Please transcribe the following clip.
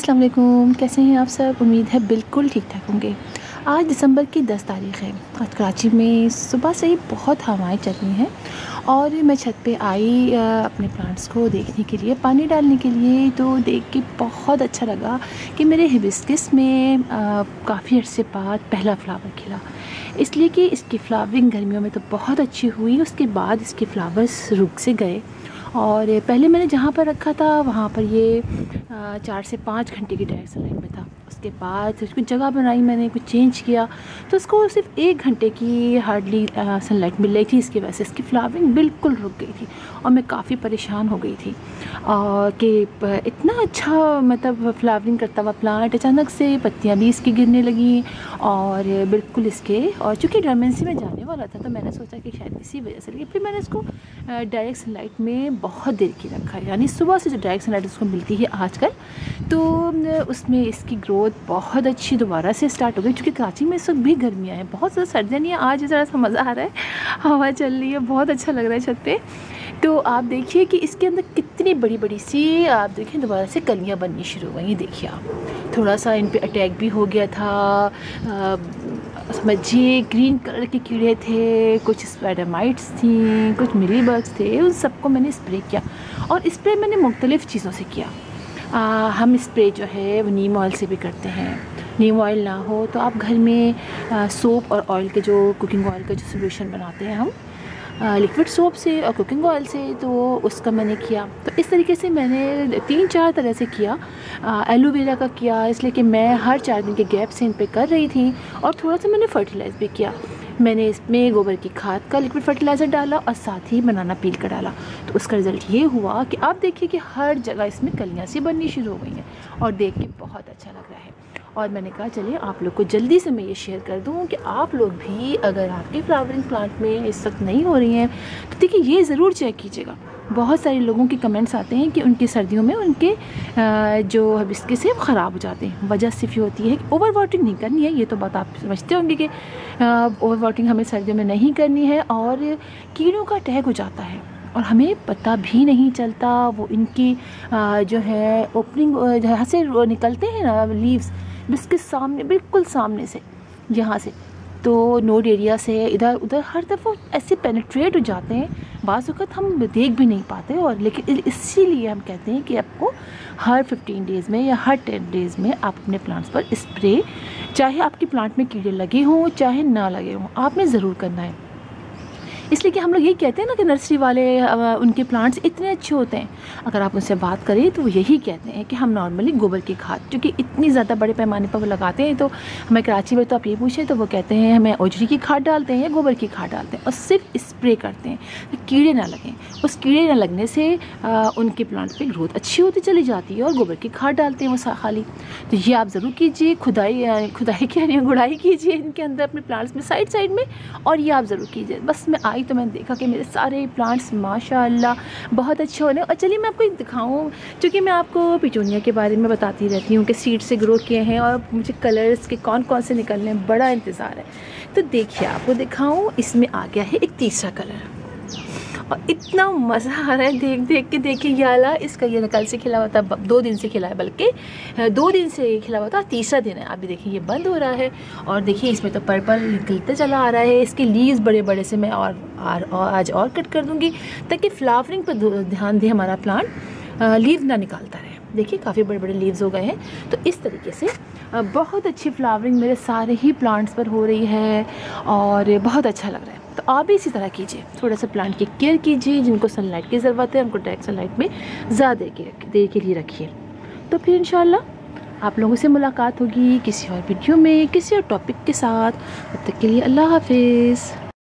अस्सलाम वालेकुम, कैसे हैं आप सब। उम्मीद है बिल्कुल ठीक ठाक होंगे। आज दिसंबर की 10 तारीख़ है। आज कराची में सुबह से ही बहुत हवाएं चल रही हैं और मैं छत पे आई अपने प्लांट्स को देखने के लिए, पानी डालने के लिए। तो देख के बहुत अच्छा लगा कि मेरे हिबिस्कस में काफ़ी अरसे बाद पहला फ्लावर खिला, इसलिए कि इसकी फ्लावरिंग गर्मियों में तो बहुत अच्छी हुई। उसके बाद इसके फ्लावर्स रुक से गए और पहले मैंने जहाँ पर रखा था वहाँ पर ये 4 से 5 घंटे की डायरेक्ट सनलाइट में था। उसके बाद उसकी जगह बनाई, मैंने कुछ चेंज किया तो इसको सिर्फ 1 घंटे की हार्डली सनलाइट मिल रही थी। इसकी वजह से इसकी फ्लावरिंग बिल्कुल रुक गई थी और मैं काफ़ी परेशान हो गई थी कि इतना अच्छा मतलब फ्लावरिंग करता हुआ प्लांट अचानक से पत्तियाँ भी इसकी गिरने लगी और बिल्कुल इसके, और चूँकि डोरमेंसी में जाने वाला था तो मैंने सोचा कि शायद इसी वजह से, लेकिन फिर मैंने इसको डायरेक्ट सनलाइट में बहुत देर की रखा है, यानी सुबह से जो डायरेक्ट सनलाइट उसको मिलती है आजकल, तो उसमें इसकी ग्रोथ बहुत अच्छी दोबारा से स्टार्ट हो गई। क्योंकि कराची में इस वक्त भी गर्मियाँ हैं, बहुत ज़्यादा सर्दियाँ नहीं है। आज ज़रा सा मज़ा आ रहा है, हवा चल रही है, बहुत अच्छा लग रहा है छत पे। तो आप देखिए कि इसके अंदर कितनी बड़ी बड़ी सी, आप देखिए दोबारा से कलियाँ बननी शुरू हो गई। देखिए आप, थोड़ा सा इन पे अटैक भी हो गया था, समझिए ग्रीन कलर के कीड़े थे, कुछ स्पाइडरमाइट्स थी, कुछ मिलीबग्स थे, उन सबको मैंने स्प्रे किया। और स्प्रे मैंने मुख्तलिफ़ चीज़ों से किया। हम स्प्रे जो है वो नीम ऑयल से भी करते हैं। नीम ऑयल ना हो तो आप घर में सोप और ऑयल के जो कुकिंग ऑयल का जो सोल्यूशन बनाते हैं हम, लिक्विड सोप से और कुकिंग ऑयल से, तो उसका मैंने किया। तो इस तरीके से मैंने 3-4 तरह से किया। एलोवेरा का किया, इसलिए कि मैं हर 4 दिन के गैप से इन पे कर रही थी। और थोड़ा सा मैंने फर्टिलाइज़ भी किया। मैंने इसमें गोबर की खाद का लिक्विड फर्टिलाइज़र डाला और साथ ही बनाना पील का डाला। तो उसका रिज़ल्ट ये हुआ कि आप देखिए कि हर जगह इसमें कलियाँ सी बननी शुरू हो गई हैं और देख के बहुत अच्छा लग रहा है। और मैंने कहा चलिए आप लोग को जल्दी से मैं ये शेयर कर दूँ कि आप लोग भी, अगर आपकी फ्लावरिंग प्लांट में इस वक्त नहीं हो रही हैं तो देखिए ये ज़रूर चेक कीजिएगा। बहुत सारे लोगों के कमेंट्स आते हैं कि उनकी सर्दियों में उनके जो हिबिस्कस है वो ख़राब हो जाते हैं। वजह सिर्फ ये होती है कि ओवर वाटरिंग नहीं करनी है। ये तो बात आप समझते होंगे कि ओवर वाटरिंग हमें सर्दियों में नहीं करनी है और कीड़ों का अटैक हो जाता है और हमें पता भी नहीं चलता। वो इनकी जो है ओपनिंग जहाँ से निकलते हैं ना लीव्स, बिस्किट सामने, बिल्कुल सामने से, यहाँ से, तो नोड एरिया से इधर उधर हर तरफ ऐसे पेनिट्रेट हो जाते हैं, बाज़ वक़्त हम देख भी नहीं पाते। और लेकिन इसीलिए हम कहते हैं कि आपको हर 15 डेज़ में या हर 10 डेज़ में आप अपने प्लांट्स पर स्प्रे, चाहे आपके प्लांट में कीड़े लगे हों चाहे ना लगे हों, आपने ज़रूर करना है। इसलिए कि हम लोग यही कहते हैं ना कि नर्सरी वाले उनके प्लांट्स इतने अच्छे होते हैं। अगर आप उनसे बात करें तो वो यही कहते हैं कि हम नॉर्मली गोबर की खाद, क्योंकि इतनी ज़्यादा बड़े पैमाने पर वो लगाते हैं, तो हमें कराची में तो आप ये पूछें तो वो कहते हैं हमें ओजरी की खाद डालते हैं या गोबर की खाद डालते हैं और सिर्फ स्प्रे करते हैं तो कीड़े ना लगें। उस कीड़े ना लगने से उनके प्लांट पर ग्रोथ अच्छी होती चली जाती है। और गोबर की खाद डालते हैं वो खाली। तो ये आप ज़रूर कीजिए, खुदाई क्या नहीं, गुड़ाई कीजिए इनके अंदर अपने प्लांट्स में साइड में। और ये आप ज़रूर कीजिए। बस मैं आई तो मैंने देखा कि मेरे सारे प्लांट्स माशाअल्लाह बहुत अच्छे हो रहे हैं। और चलिए मैं आपको एक दिखाऊं, क्योंकि मैं आपको पिटूनिया के बारे में बताती रहती हूँ कि सीड से ग्रो किए हैं और मुझे कलर्स के कौन कौन से निकलने हैं बड़ा इंतज़ार है। तो देखिए आपको दिखाऊं, इसमें आ गया है एक तीसरा कलर और इतना मज़ा आ रहा है देख के। देखिए याला, इसका ये कल से खिला हुआ था, 2 दिन से खिला है, बल्कि 2 दिन से खिला हुआ था, तीसरा दिन है। अभी देखिए ये बंद हो रहा है और देखिए इसमें तो पर्पल निकलते चला आ रहा है। इसके लीव्स बड़े बड़े से मैं और आज और कट कर दूँगी ताकि फ्लावरिंग पर ध्यान दे हमारा प्लांट, लीव ना निकालता रहे। देखिए काफ़ी बड़े बड़े लीव्स हो गए हैं। तो इस तरीके से बहुत अच्छी फ्लावरिंग मेरे सारे ही प्लांट्स पर हो रही है और बहुत अच्छा लग रहा है। तो आप भी इसी तरह कीजिए, थोड़ा सा प्लांट की केयर कीजिए। जिनको सनलाइट की ज़रूरत है उनको डायरेक्ट सनलाइट में ज़्यादा देर के लिए रखिए। तो फिर इंशाल्लाह आप लोगों से मुलाकात होगी किसी और वीडियो में, किसी और टॉपिक के साथ। तब तक के लिए अल्लाह हाफिज़।